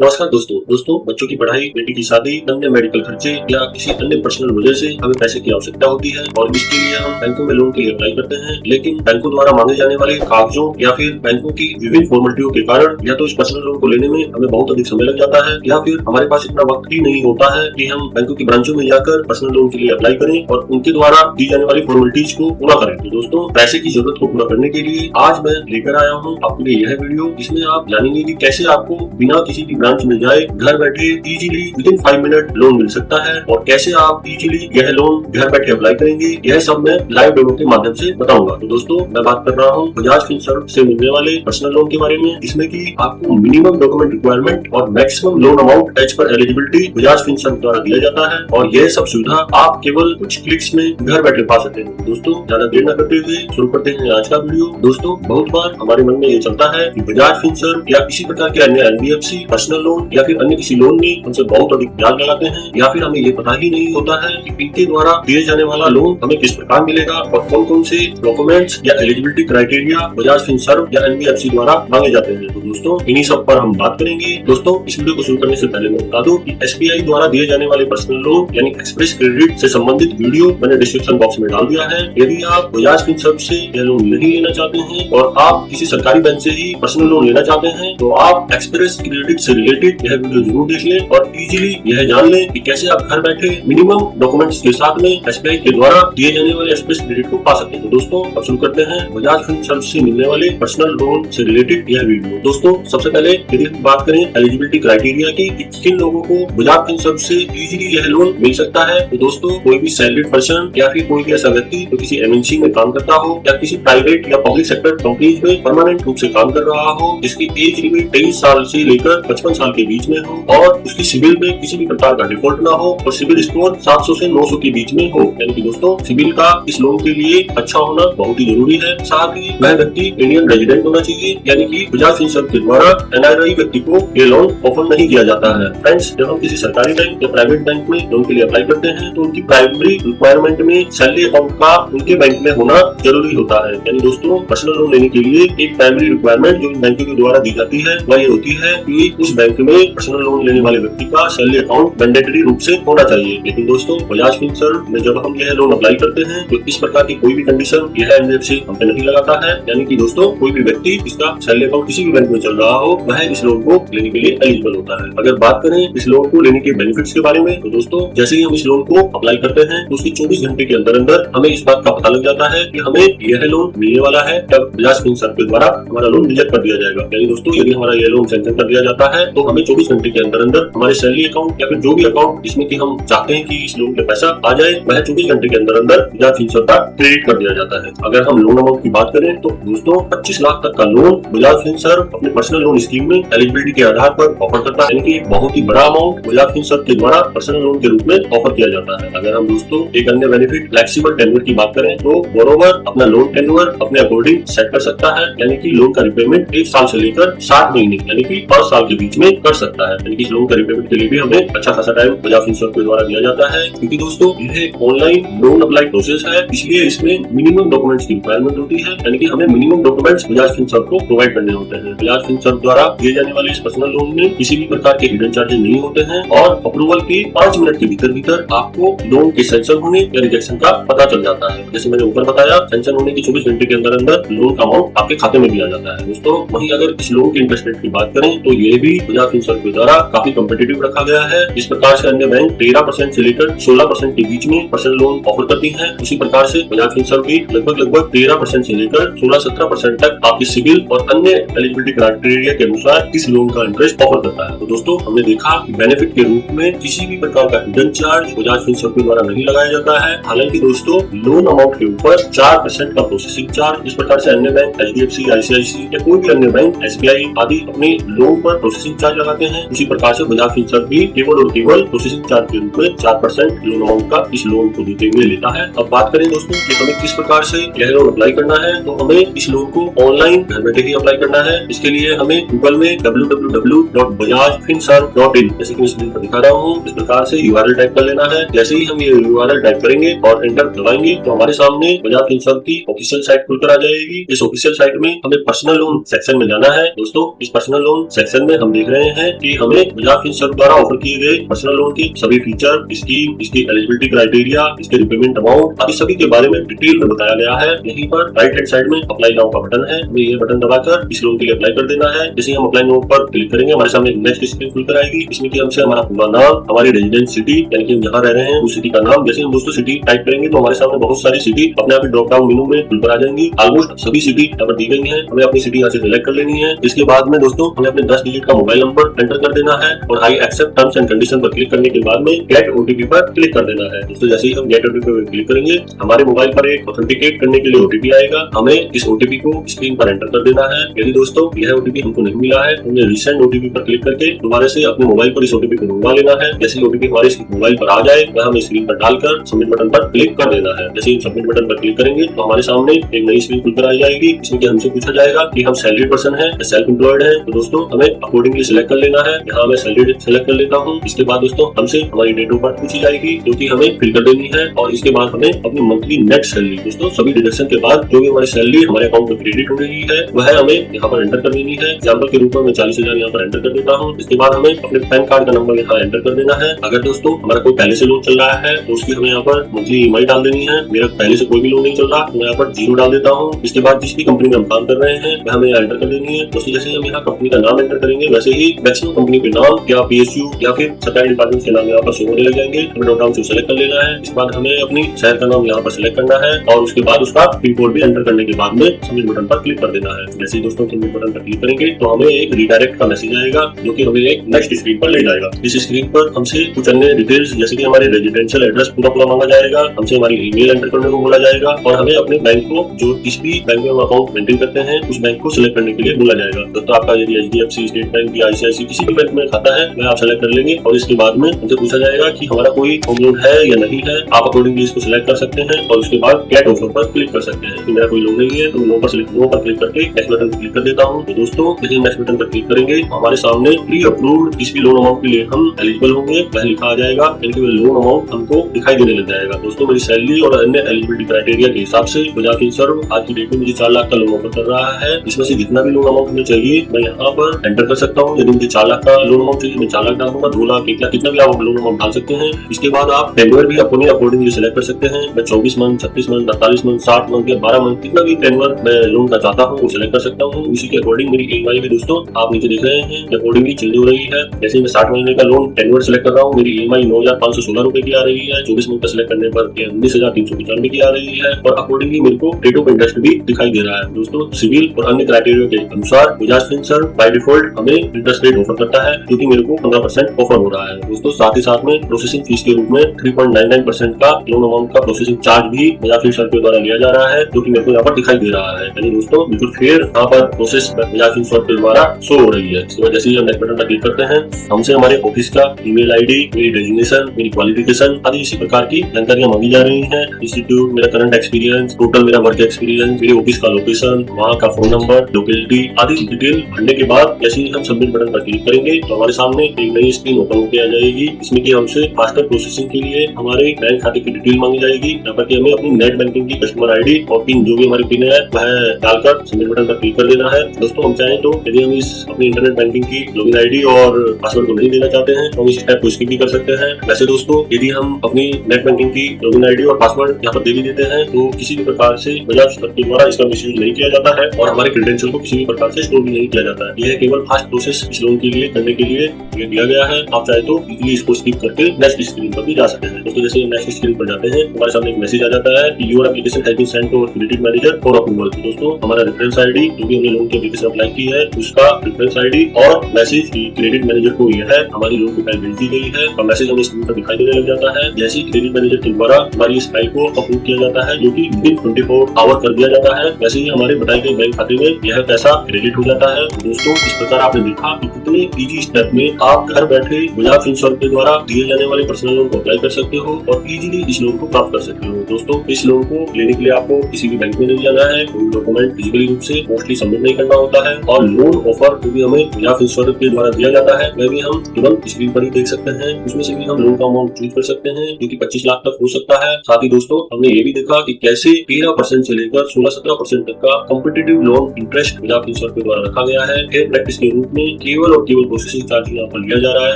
नमस्कार दोस्तों बच्चों की पढ़ाई, बेटी की शादी, अन्य मेडिकल खर्चे या किसी अन्य पर्सनल वजह से हमें पैसे की आवश्यकता होती है और इसके लिए हम बैंकों में लोन के लिए अप्लाई करते हैं। लेकिन बैंकों द्वारा मांगे जाने वाले कागजों या फिर बैंकों की विभिन्न फॉर्मेलिटियों के कारण या तो इस पर्सनल लोन को लेने में हमें बहुत अधिक समय लग जाता है या फिर हमारे पास इतना वक्त ही नहीं होता है कि हम बैंकों की ब्रांचों में जाकर पर्सनल लोन के लिए अप्लाई करें और उनके द्वारा दी जाने वाली फॉर्मेलिटीज को पूरा करें। तो दोस्तों, पैसे की जरूरत को पूरा करने के लिए आज मैं लेकर आया हूँ आपके लिए यह वीडियो, जिसमें आप जानेंगे कि कैसे आपको बिना किसी भी ब्रांच में जाए घर बैठे इजीली विदिन 5 मिनट लोन मिल सकता है और कैसे आप इजीली यह लोन घर बैठे अप्लाई करेंगे, यह सब मैं लाइव डेमो के माध्यम से बताऊंगा। तो दोस्तों, मैं बात कर रहा हूँ बजाज फिनसर्व से मिलने वाले पर्सनल लोन के बारे में, जिसमें कि आपको मिनिमम डॉक्यूमेंट रिक्वायरमेंट और maximum loan amount as per eligibility Bajaj Finserv द्वारा दिया जाता है और यह सब सुविधा आप केवल कुछ क्लिक्स में घर बैठे पा सकते हैं। दोस्तों, ज्यादा देर न करते हुए शुरू करते हैं आज का वीडियो। दोस्तों, बहुत बार हमारे मन में ये चलता है कि बजाज फिनसर्व या किसी प्रकार के अन्य एनबीएफसी पर्सनल लोन या फिर अन्य किसी लोन में हमसे बहुत अधिक ब्याज लगाते हैं या फिर हमें ये पता ही नहीं होता है कि इनके द्वारा दिए जाने वाला लोन हमें किस प्रकार मिलेगा और कौन कौन से डॉक्यूमेंट्स या एलिजिबिलिटी क्राइटेरिया बजाज फिनसर्व या एनबीएफसी द्वारा मांगे जाते हैं। तो दोस्तों, इन्हीं सब पर हम बात करेंगे। दोस्तों, इस वीडियो को शुरू करने से पहले मैं बता दूं कि एसबीआई द्वारा दिए जाने वाले पर्सनल लोन यानी एक्सप्रेस क्रेडिट से संबंधित वीडियो मैंने डिस्क्रिप्शन बॉक्स में डाल दिया है। यदि आप बजाज फिनसर्व से यह लोन नहीं लेना चाहते हैं और आप किसी सरकारी बैंक से ही पर्सनल लोन लेना चाहते हैं तो आप एक्सप्रेस क्रेडिट से रिलेटेड यह वीडियो जरूर देख लें और इजीली यह जान लें कि कैसे आप घर बैठे मिनिमम डॉक्यूमेंट्स के साथ में एसबीआई के द्वारा दिए जाने वाले एक्सप्रेस क्रेडिट को पा सकते हैं। तो दोस्तों, अब शुरू करते हैं बजाज फिनसर्व से मिलने वाले पर्सनल लोन से रिलेटेड यह वीडियो। दोस्तों, सबसे पहले यदि हम बात करें एलिजिबिलिटी क्राइटेरिया की, किन लोगों को बजाज फिनसर्व से इजीली यह लोन मिल सकता है, तो दोस्तों, कोई भी सैलरीड पर्सन या फिर कोई भी ऐसा व्यक्ति जो किसी एमएनसी में काम करता हो या किसी प्राइवेट या पब्लिक सेक्टर कंपनीज में परमानेंट रूप से काम कर रहा हो, जिसकी एज लिमिट 23 साल से लेकर 55 साल के बीच में हो और उसकी सिविल में किसी भी प्रकार का डिफॉल्ट ना हो और सिविल स्कोर 700 से 900 के बीच में हो। यानी कि दोस्तों, सिविल का इस लोन के लिए अच्छा होना बहुत ही जरूरी है। साथ ही वह व्यक्ति इंडियन रेजिडेंट होना चाहिए, यानी कि बजाज फिनसर्व के द्वारा एनआरआई व्यक्ति को ये लोन ऑफर नहीं किया जाता है। फ्रेंड्स, जब हम किसी सरकारी बैंक या प्राइवेट बैंक में लोन के लिए अप्लाई करते हैं तो उनकी प्राइमरी रिक्वायरमेंट में सैलरी अकाउंट का उनके बैंक में होना जरूरी होता है। यानी दोस्तों, पर्सनल लोन लेने के लिए एक प्राइमरी रिक्वायरमेंट जो बैंकों के द्वारा दी जाती है वह ये होती है कि उस बैंक में पर्सनल लोन लेने वाले व्यक्ति का सैलरी अकाउंट मैंडेटरी रूप से होना चाहिए। लेकिन दोस्तों, बजाज फिनसर्व में जब हम यह लोन अप्लाई करते हैं तो इस प्रकार की कोई भी कंडीशन यह एनबीएफसी हम पे नहीं लगाता है। यानी कि दोस्तों, कोई भी व्यक्ति जिसका सैलरी अकाउंट किसी भी बैंक में चल रहा हो वह इस लोन को लेने के लिए एलिजिबल होता है। अगर बात करें इस लोन को लेने के बेनिफिट्स के बारे में, तो दोस्तों, जैसे ही हम इस लोन को अप्लाई करते हैं तो उसकी 24 घंटे के अंदर अंदर हमें इस बात का पता लग जाता है कि हमें यह लोन मिलने वाला है, तब बजाज फिनसर्व के द्वारा हमारा लोन रिजेक्ट कर दिया जाएगा। यानी दोस्तों, यदि हमारा यह लोन सैंक्शन कर दिया जाता है तो हमें 24 घंटे के अंदर अंदर हमारे सैलरी अकाउंट या फिर जो भी अकाउंट जिसमें कि हम चाहते हैं कि इस लोन का पैसा आ जाए वह 24 घंटे के अंदर अंदर बजाज फिनसर्व का क्रेडिट कर दिया जाता है। अगर हम लोन अमाउंट की बात करें तो दोस्तों, 25 लाख तक का लोन बजाज फिनसर्व अपने पर्सनल लोन स्कीम में एलिजिबिलिटी के आधार पर ऑफर करता है। यानी कि बहुत ही बड़ा अमाउंट बजाज फिनसर्व के द्वारा पर्सनल लोन के रूप में ऑफर किया जाता है। अगर हम दोस्तों एक अन्य बेनिफिट फ्लेक्सिबल टेन्योर की बात करें तो बोरोवर अपना लोन टेन्योर अपने अकॉर्डिंग सेट कर सकता है। यानी कि लोन का रिपेमेंट 1 साल से लेकर 60 महीने यानी कि 5 साल के बीच में कर सकता है। यानी कि इस लोन का रिपेमेंट के लिए भी हमें अच्छा खासा टाइम बजाज फिनसर्व के द्वारा दिया जाता है, क्योंकि दोस्तों यह ऑनलाइन लोन अप्लाई प्रोसेस है, इसलिए इसमें मिनिमम डॉक्यूमेंट्स की रिक्वायरमेंट होती है। यानी कि हमें मिनिमम डॉक्यूमेंट्स बजाज फिनसर्व को प्रोवाइड करने होते हैं। बजाज फिनसर्व द्वारा दिए जाने वाले इस पर्सनल लोन में किसी भी प्रकार के हिडन चार्जेस नहीं होते हैं और अप्रूवल के 5 मिनट के भीतर आपको लोन के सैंक्शन होने या रिजेक्शन का पता चल जाता है। जैसे मैंने ऊपर बताया, सैंक्शन होने की 24 घंटे के अंदर अंदर लोन का अमाउंट आपके खाते में भी आ जाता है। दोस्तों, वहीं अगर इस लोन के इंटरेस्ट रेट की बात करें तो ये भी बजाज फिनसर्व के द्वारा काफी कम्पिटिटिव रखा गया है। इस प्रकार से अन्य बैंक 13% से लेकर 16% के बीच में पर्सनल लोन ऑफर करती है, उसी प्रकार से बजाज फिनसर्व भी लगभग 13% से लेकर 16-17% तक आपकी सिविल और अन्य एलिजिबिलिटी क्राइटेरिया के अनुसार इस लोन का इंटरेस्ट ऑफर करता है। तो दोस्तों, हमने देखा कि बेनिफिट के रूप में किसी भी प्रकार का हिडन चार्ज बजाज फिनसर्व के द्वारा नहीं लगाया जाता है। हालांकि दोस्तों, लोन अमाउंट के ऊपर 4% का प्रोसेसिंग चार्ज, जिस प्रकार से अन्य बैंक एचडीएफसी, आईसीआईसी या कोई भी अन्य बैंक एसबीआई आदि अपने लोन पर प्रोसेसिंग चार्ज लगाते हैं, उसी प्रकार से बजाज फिनसर्व भी केवल और केवल प्रोसेसिंग चार्ज के रूप में 4% लोन अमाउंट का इस लोन को देते हुए लेता है। अब बात करें दोस्तों कि हमें किस प्रकार से यह लोन अप्लाई करना है, तो हमें इस लोन को ऑनलाइन घर बैठे ही अप्लाई करना है। इसके लिए हमें गूगल में www.bajajfinserv.in जैसे कि मैं स्क्रीन पर दिखा रहा हूँ, इस प्रकार से यूआरएल टाइप कर लेना है। जैसे ही हम ये यूआरएल टाइप करेंगे और एंटर दबाएंगे तो हमारे सामने बजाज फिनसर्व की ऑफिशियल साइट खुलकर आ जाएगी। इस ऑफिशियल साइट में हमें पर्सनल लोन सेक्शन में जाना है। दोस्तों, इस पर्सनल लोन सेक्शन में हम देख रहे हैं कि हमें बजाज फिनसर्व द्वारा ऑफर किए गए पर्सनल लोन के सभी फीचर, स्कीम, इसकी एलिजिबिलिटी क्राइटेरिया, इसके रिपेमेंट अमाउंट आदि सभी के बारे में डिटेल में बताया गया है। यहीं पर राइट हैंड साइड में अप्लाई नाउ का बटन है, हमें ये बटन दबाकर इस लोन के लिए अप्लाई कर देना है। जैसे हम अप्लाई नाउ पर क्लिक करेंगे हमारे सामने नेक्स्ट स्क्रीन खुलकर आएगी। इसमें कि हमसे हमारा पूरा नाम, हमारी रेजिडेंस सिटी यानी कि हम जहाँ रह रहे हैं उस सिटी का नाम, जैसे हम दोस्तों सिटी टाइप करेंगे तो हमारे सामने बहुत सारी सिटी अपने आप ड्रॉप डाउन मेनू में खुलकर आ जाएंगी। ऑलमोस्ट सभी सिटी यहाँ पर दी गई है, हमें अपनी सिटी यहाँ से सिलेक्ट कर लेनी है। इसके बाद में दोस्तों हमें अपने 10 डिजिट का मोबाइल नंबर एंटर कर देना है और I accept terms and condition पर क्लिक करने के बाद में गेट ओटीपी पर क्लिक कर देना है। दोस्तों जैसे ही हम गेट ओटीपी पर क्लिक करेंगे हमारे मोबाइल पर एक ऑथेंटिकेट करने के लिए ओटीपी आएगा, हमें इस ओटीपी को स्क्रीन पर एंटर कर देना है। यदि दोस्तों यह ओटीपी हमको नहीं मिला है तो हमें रिसेंट ओटीपी पर क्लिक करके दोबारा से अपने मोबाइल पर इस ओटीपी को ढूंढवा लेना है। जैसे ओटीपी हमारे मोबाइल पर आ जाए वह हमें स्क्रीन पर डालकर सबमिट बटन पर क्लिक कर देना है। जैसे ही सबमिट बटन पर क्लिक करेंगे तो हमारे सामने एक नई स्क्रीन खुलकर आ जाएगी। इसमें हमसे पूछा जाएगा कि हम सैलरी पर्सन है या सेल्फ एम्प्लॉयड है, तो दोस्तों हमें अकॉर्डिंगली सिलेक्ट कर लेना है। यहाँ मैं सैलरी सेलेक्ट कर लेता हूँ। इसके बाद दोस्तों हमसे हमारी डेट ऑफ बर्थ पूछी जाएगी जो कि हमें फिल कर देनी है और इसके बाद हमें अपनी मंथली नेट सैलरी दोस्तों सभी डिडक्शन के बाद जो भी हमारी सैलरी हमारे अकाउंट में क्रेडिट हो रही है वह हमें यहाँ पर एंटर कर देनी है। एग्जाम्पल के रूप में मैं 40,000 यहाँ पर एंटर कर देता हूँ। इसके बाद हमें अपने पैन कार्ड का नंबर यहाँ एंटर कर देना है। अगर दोस्तों हमारा कोई पहले से लोन चल रहा है तो उसकी हमें यहाँ पर मंथली ईएमआई डाल देनी है। मेरा पहले से कोई भी लोन नहीं चल रहा तो मैं यहाँ पर 0 डाल देता हूँ। इसके बाद जिस भी कंपनी में हम काम कर रहे हैं वह हमें एंटर कर देनी है। दोस्तों जैसे हम यहाँ कंपनी का नाम एंटर करेंगे वैसे ही मैक्सिमम कंपनी के नाम या पीएसयू या फिर सरकारी डिपार्टमेंट के नाम यहाँ पर शो होने लग जाएंगे। हमें ड्रॉप डाउन से सेलेक्ट कर लेना है। इसके बाद हमें अपनी शहर का नाम यहाँ पर सिलेक्ट करना है और उसके बाद उसका पिन कोड भी एंटर करने के बाद में सबमिट बटन पर क्लिक कर देना है। जैसे ही दोस्तों सबमिट बटन पर क्लिक करेंगे तो हमें एक रिडायरेक्ट का मैसेज आएगा जो कि हमें एक नेक्स्ट स्क्रीन पर ले जाएगा। इस स्क्रीन पर हमसे कुछ अन्य डिटेल्स जैसे कि हमारे रेजिडेंशियल एड्रेस पूरा मांगा जाएगा, हमसे हमारी ईमेल एंटर करने को बोला जाएगा और हमें अपने बैंक को जो किस भी बैंक में हम अकाउंट मेंटेन करते हैं उस बैंक को सिलेक्ट करने के लिए बोला जाएगा। तो आपका यदि एचडीएफसी, स्टेट बैंक या आईसीआईसी किसी भी बैंक में खाता है वह आप सेलेक्ट कर लेंगे और इसके बाद में हमसे पूछा जाएगा कि हमारा कोई होम लोन है या नहीं है। आप अकॉर्डिंगली इसको सिलेक्ट कर सकते हैं और उसके बाद गेट ऑफर पर क्लिक कर सकते हैं। तो मेरा कोई लोन नहीं है तो लोन पर क्लिक करके नेक्स्ट बटन क्लिक कर देता हूँ। तो दोस्तों जैसे नेक्स्ट बटन पर क्लिक करेंगे हमारे सामने प्री अप्रूव्ड किसी भी लोन अमाउंट के लिए हम एलिजिबल होंगे वह लिखा आ जाएगा, यानी लोन अमाउंट हमको दिखाई देने लग जाएगा। दोस्तों मेरी सैलरी और अन्य एलिजिबिलिटी क्राइटेरिया के हिसाब से बजाज फिनसर्व आज की डेट में मुझे 4 लाख का लोन ऑफर कर रहा है। इसमें से जितना भी लोन अमाउंट मुझे चाहिए मैं यहाँ पर एंटर कर सकता हूँ। यदि मुझे 4 लाख का लोन अमाउंट चाहिए मैं 4 लाख डाल दूंगा, 2 लाख, 1 लाख, कितना भी आप लोन अमाउंट डाल सकते हैं। इसके बाद आप टेन्योर भी अपने अकॉर्डिंगली सिलेक्ट कर सकते हैं। मैं 24 मंथ, 36 मंथ, 48 मंथ, 60 मंथ या 12 मंथ कितना भी टेन्योर मैं लोन का चाहता हूँ वो सिलेक्ट कर सकता हूँ। इसी के अकॉर्डिंग मेरी ईएमआई भी दोस्तों आप नीचे देख रहे हैं अकॉर्डिंगली चेंज हो रही है। जैसे मैं 60 महीने का लोन टेन्योर सिलेक्ट कर रहा हूँ मेरी ईएमआई 9,516 रुपए की आ रही है। 24 मंथ का सिलेक्ट करने पर 19,395 की आ रही है और अकॉर्डिंगली मेरे को रेट ऑफ इंटरेस्ट भी दिखाई दे रहा है। दोस्तों सिविल और अन्य क्राइटेरिया के अनुसार बजाज फिनसर्व बाय डिफॉल्ट हमें इंटरेस्ट रेट ऑफर करता है जो कि मेरे को 15% ऑफर हो रहा है। दोस्तों साथ ही साथ में प्रोसेसिंग फीस के रूप में 3.99% का लोन अमाउंट का प्रोसेसिंग चार्ज भी बजाज फिनसर्व के द्वारा लिया जा रहा है जो कि मेरे को यहाँ पर दिखाई दे रहा है। यानी दोस्तों बिल्कुल फेयर यहाँ पर प्रोसेस बजाज फिनसर्व के द्वारा शो हो रही है। इसके बाद जैसे ही हम नेक्स्ट बटन पर क्लिक करते हैं हमसे हमारे ऑफिस का ईमेल आईडी, मेरी डेजिग्नेशन, मेरी क्वालिफिकेशन आदि इसी प्रकार की जानकारियां मांगी जा रही हैं। इंस्टीट्यूट, मेरा करंट एक्सपीरियंस, टोटल मेरा वर्क एक्सपीरियंस, मेरे ऑफिस का लोकेशन, वहाँ का फोन नंबर, लोकेलिटी आदि डिटेल भरने के बाद जैसे ही हम सबमिट बटन पर क्लिक करेंगे तो हमारे सामने एक नई स्क्रीन ओपन होकर आ जाएगी। इसमें कि हमसे फास्टर प्रोसेसिंग के लिए हमारे बैंक खाते की डिटेल मांगी जाएगी। यहाँ पर हमें अपनी नेट बैंकिंग की कस्टमर आईडी और पिन जो भी हमारी पिन है वह डालकर सबमिट बटन पर क्लिक कर देना है। दोस्तों हम चाहें तो यदि हम इस अपनी इंटरनेट बैंकिंग की लॉगिन आईडी और पासवर्ड को नहीं देना चाहते हैं तो हम इस स्टेप को स्किप भी कर सकते हैं। वैसे दोस्तों यदि हम अपनी नेट बैंकिंग की लॉगिन आईडी और पासवर्ड यहाँ पर दे भी देते हैं तो किसी भी प्रकार से बजाज के द्वारा इसका मिसयूज नहीं किया जाता है और हमारे क्रेडेंशियल को किसी भी प्रकार से स्टोर भी नहीं किया जाता है। यह केवल फास्ट प्रोसेस इस लोन के लिए करने के लिए दिया गया है। आप चाहे तो इजीली इसको स्किप करके नेक्स्ट स्क्रीन पर भी जा सकते हैं। दोस्तों जैसे नेक्स्ट स्क्रीन पर जाते हैं हमारे सामने एक मैसेज आ जाता है कि your application has been sent to credit manager for approval. दोस्तों हमारा रेफरेंस आईडी जो भी हमने लोन की एप्लीकेशन अप्लाई की है उसका रेफरेंस आईडी और मैसेज क्रेडिट मैनेजर को यह है हमारी लोन की फाइल भेज दी गई है और मैसेज हमें स्क्रीन पर दिखाई देने लग जाता है। जैसे ही क्रेडिट मैनेजर के द्वारा हमारी इस फाइल को अप्रूव किया जाता है जो कि विदिन 24 आवर कर दिया जाता है, वैसे ही हमारे बताए गए बैंक खाते में यह पैसा क्रेडिट हो जाता है। दोस्तों इस प्रकार आपने देखा कि कितने इजी स्टेप में आप घर बैठे बजाज फिनसर्व के द्वारा दिए जाने वाले पर्सनल लोन को अप्लाई कर सकते हो और इजीली इस लोन को प्राप्त कर सकते हो। दोस्तों इस लोन को लेने के लिए आपको किसी भी बैंक में नहीं जाना है, कोई डॉक्यूमेंट फिजिकली रूप से मोस्टली सबमिट नहीं करना होता है और लोन ऑफर जो भी हमें बजाज फिनसर्व के द्वारा दिया जाता है वह भी हम तुरंत स्क्रीन पर ही देख सकते हैं। उसमें से भी हम लोन का अमाउंट चूज कर सकते हैं जो कि 25 लाख तक हो सकता है। साथ ही दोस्तों हमने ये भी देखा कि कैसे 13% से लेकर 16-17% तक का competitive loan interest Bajaj Finserv के द्वारा रखा गया है। फिर प्रैक्टिस के रूप में केवल और केवल प्रोसेसिंग चार्ज यहाँ पर लिया जा रहा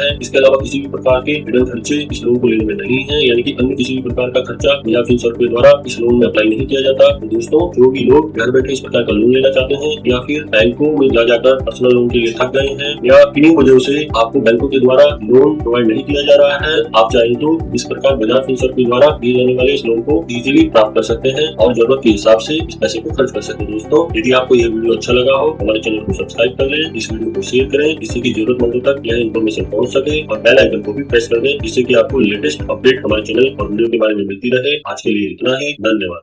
है। इसके अलावा किसी भी प्रकार के हिडन खर्चे इस लोन को लेने में नहीं है, यानी कि अन्य किसी भी प्रकार का खर्चा बजाज फिनसर्व के द्वारा इस लोन में अप्लाई नहीं किया जाता। तो दोस्तों, जो भी लोग घर बैठे इस प्रकार का लोन लेना चाहते हैं या फिर बैंकों में जाकर पर्सनल लोन के लिए थक गए हैं या किन्हीं वजह से आपको बैंकों के द्वारा लोन प्रोवाइड नहीं किया जा रहा है, आप चाहें तो इस प्रकार बजाज फिनसर्व के द्वारा दिए जाने वाले इस लोन को इजीली प्राप्त कर सकते हैं और जरूरत के हिसाब से इस पैसे को खर्च कर सकते हैं। दोस्तों, यदि आपको यह वीडियो अच्छा लगा हो, हमारे चैनल को सब्सक्राइब कर लें, इस वीडियो को शेयर करें जिससे कि जरूरतमंदों तक यह इन्फॉर्मेशन पहुंच सके और बेल आइकन को भी प्रेस कर दें जिससे कि आपको लेटेस्ट अपडेट हमारे चैनल और वीडियो के बारे में मिलती रहे। आज के लिए इतना ही, धन्यवाद।